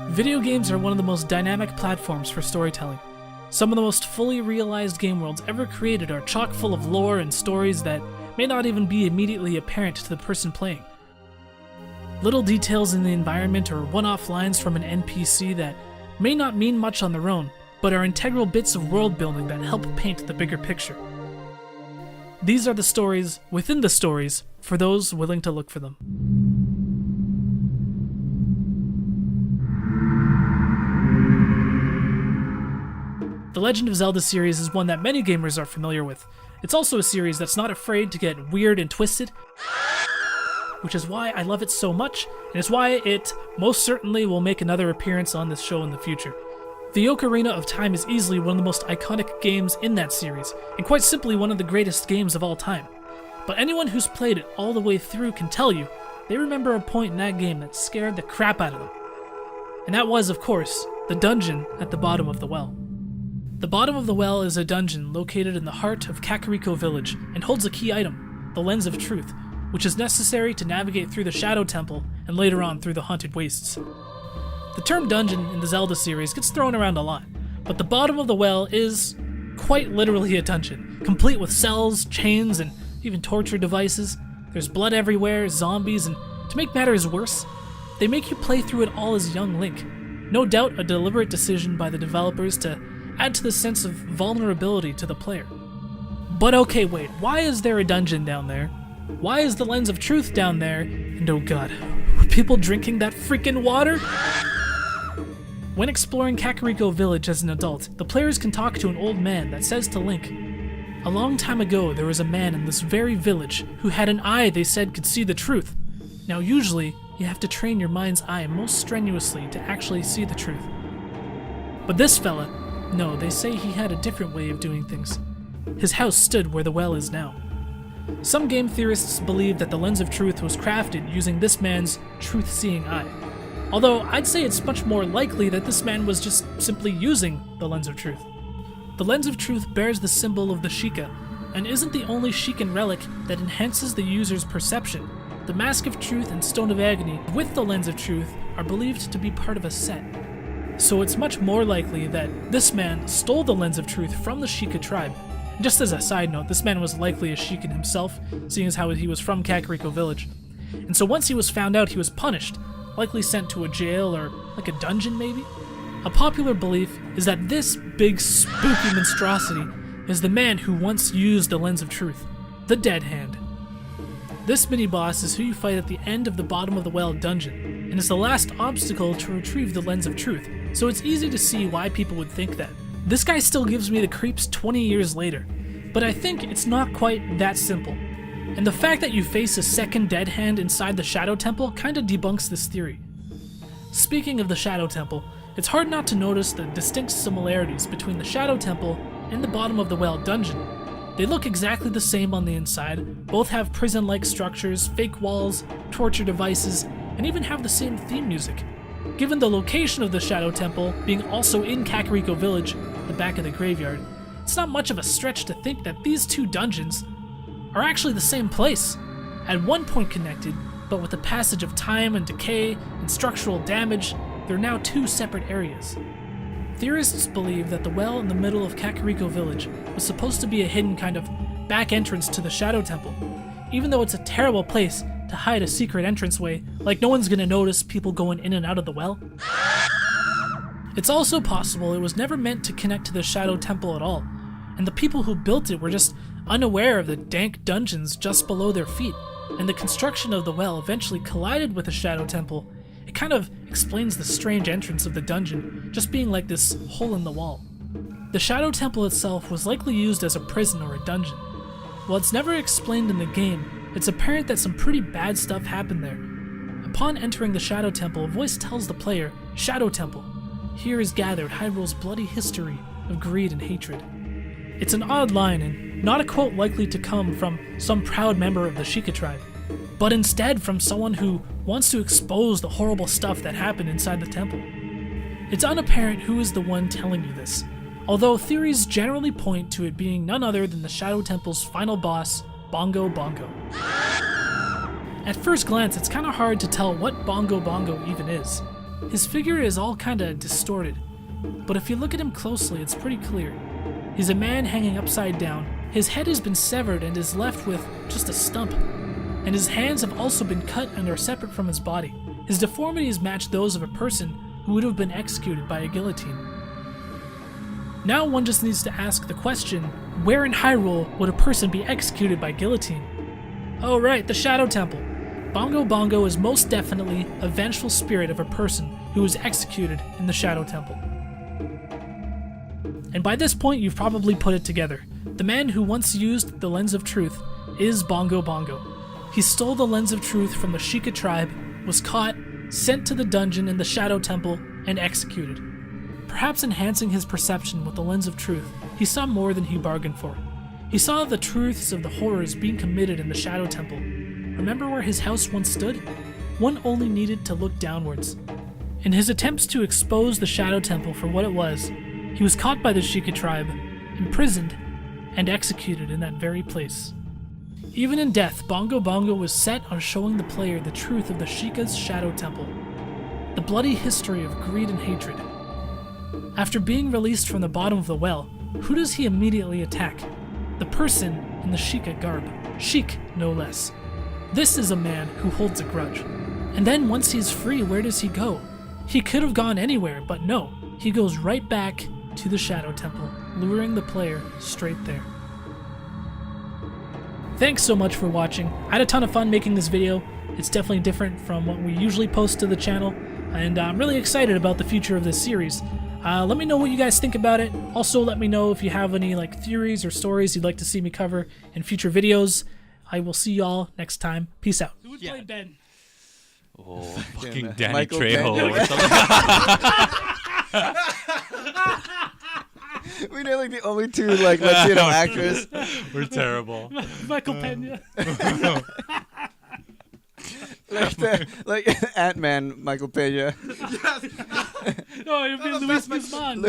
Video games are one of the most dynamic platforms for storytelling. Some of the most fully realized game worlds ever created are chock full of lore and stories that may not even be immediately apparent to the person playing. Little details in the environment or one-off lines from an NPC that may not mean much on their own, but are integral bits of world building that help paint the bigger picture. These are the stories within the stories for those willing to look for them. The Legend of Zelda series is one that many gamers are familiar with. It's also a series that's not afraid to get weird and twisted, which is why I love it so much, and it's why it most certainly will make another appearance on this show in the future. The Ocarina of Time is easily one of the most iconic games in that series, and quite simply one of the greatest games of all time. But anyone who's played it all the way through can tell you they remember a point in that game that scared the crap out of them. And that was, of course, the dungeon at the bottom of the well. The bottom of the well is a dungeon located in the heart of Kakariko Village and holds a key item, the Lens of Truth, which is necessary to navigate through the Shadow Temple and later on through the Haunted Wastes. The term dungeon in the Zelda series gets thrown around a lot, but the bottom of the well is quite literally a dungeon, complete with cells, chains, and even torture devices. There's blood everywhere, zombies, and to make matters worse, they make you play through it all as young Link. No doubt a deliberate decision by the developers to add to the sense of vulnerability to the player. But okay, wait, why is there a dungeon down there? Why is the Lens of Truth down there? And oh god, were people drinking that freaking water? When exploring Kakariko Village as an adult, the players can talk to an old man that says to Link, "A long time ago there was a man in this very village who had an eye they said could see the truth. Now usually, you have to train your mind's eye most strenuously to actually see the truth. But this fella, no, they say he had a different way of doing things. His house stood where the well is now." Some game theorists believe that the Lens of Truth was crafted using this man's truth-seeing eye. Although I'd say it's much more likely that this man was just simply using the Lens of Truth. The Lens of Truth bears the symbol of the Sheikah, and isn't the only Sheikah relic that enhances the user's perception. The Mask of Truth and Stone of Agony with the Lens of Truth are believed to be part of a set. So it's much more likely that this man stole the Lens of Truth from the Sheikah tribe. And just as a side note, this man was likely a Sheikah himself, seeing as how he was from Kakariko Village. And so once he was found out, he was punished, likely sent to a jail or like a dungeon maybe? A popular belief is that this big spooky monstrosity is the man who once used the Lens of Truth, the Dead Hand. This mini-boss is who you fight at the end of the bottom of the well dungeon, and is the last obstacle to retrieve the Lens of Truth, so it's easy to see why people would think that. This guy still gives me the creeps 20 years later, but I think it's not quite that simple. And the fact that you face a second Dead Hand inside the Shadow Temple kinda debunks this theory. Speaking of the Shadow Temple, it's hard not to notice the distinct similarities between the Shadow Temple and the bottom of the well dungeon. They look exactly the same on the inside, both have prison-like structures, fake walls, torture devices, and even have the same theme music. Given the location of the Shadow Temple being also in Kakariko Village, the back of the graveyard, it's not much of a stretch to think that these two dungeons are actually the same place, at one point connected, but with the passage of time and decay and structural damage, they're now two separate areas. Theorists believe that the well in the middle of Kakariko Village was supposed to be a hidden kind of back entrance to the Shadow Temple, even though it's a terrible place to hide a secret entranceway, like no one's gonna notice people going in and out of the well. It's also possible it was never meant to connect to the Shadow Temple at all, and the people who built it were just unaware of the dank dungeons just below their feet, and the construction of the well eventually collided with the Shadow Temple. It kind of explains the strange entrance of the dungeon, just being like this hole in the wall. The Shadow Temple itself was likely used as a prison or a dungeon. While it's never explained in the game, it's apparent that some pretty bad stuff happened there. Upon entering the Shadow Temple, a voice tells the player, "Shadow Temple. Here is gathered Hyrule's bloody history of greed and hatred." It's an odd line, and not a quote likely to come from some proud member of the Sheikah tribe, but instead from someone who wants to expose the horrible stuff that happened inside the temple. It's unapparent who is the one telling you this, although theories generally point to it being none other than the Shadow Temple's final boss, Bongo Bongo. At first glance, it's kinda hard to tell what Bongo Bongo even is. His figure is all kinda distorted, but if you look at him closely, it's pretty clear. He's a man hanging upside down. His head has been severed and is left with just a stump, and his hands have also been cut and are separate from his body. His deformities match those of a person who would have been executed by a guillotine. Now one just needs to ask the question, where in Hyrule would a person be executed by guillotine? Oh right, the Shadow Temple. Bongo Bongo is most definitely a vengeful spirit of a person who was executed in the Shadow Temple. And by this point you've probably put it together. The man who once used the Lens of Truth is Bongo Bongo. He stole the Lens of Truth from the Sheikah tribe, was caught, sent to the dungeon in the Shadow Temple, and executed. Perhaps enhancing his perception with the Lens of Truth, he saw more than he bargained for. He saw the truths of the horrors being committed in the Shadow Temple. Remember where his house once stood? One only needed to look downwards. In his attempts to expose the Shadow Temple for what it was, he was caught by the Sheikah tribe, imprisoned, and executed in that very place. Even in death, Bongo Bongo was set on showing the player the truth of the Sheikah's Shadow Temple, the bloody history of greed and hatred. After being released from the bottom of the well, who does he immediately attack? The person in the Sheikah garb. Sheik, no less. This is a man who holds a grudge. And then once he's free, where does he go? He could have gone anywhere, but no. He goes right back to the Shadow Temple, luring the player straight there. Thanks so much for watching. I had a ton of fun making this video. It's definitely different from what we usually post to the channel, and I'm really excited about the future of this series. Let me know what you guys think about it. Also, let me know if you have any theories or stories you'd like to see me cover in future videos. I will see y'all next time. Peace out. Who would play Ben? Oh, fucking Danny Michael Trejo. We know the only two Latino actors. We're terrible. Michael Pena. like Ant-Man, Michael Pena. No, you'd be Luis Guzman.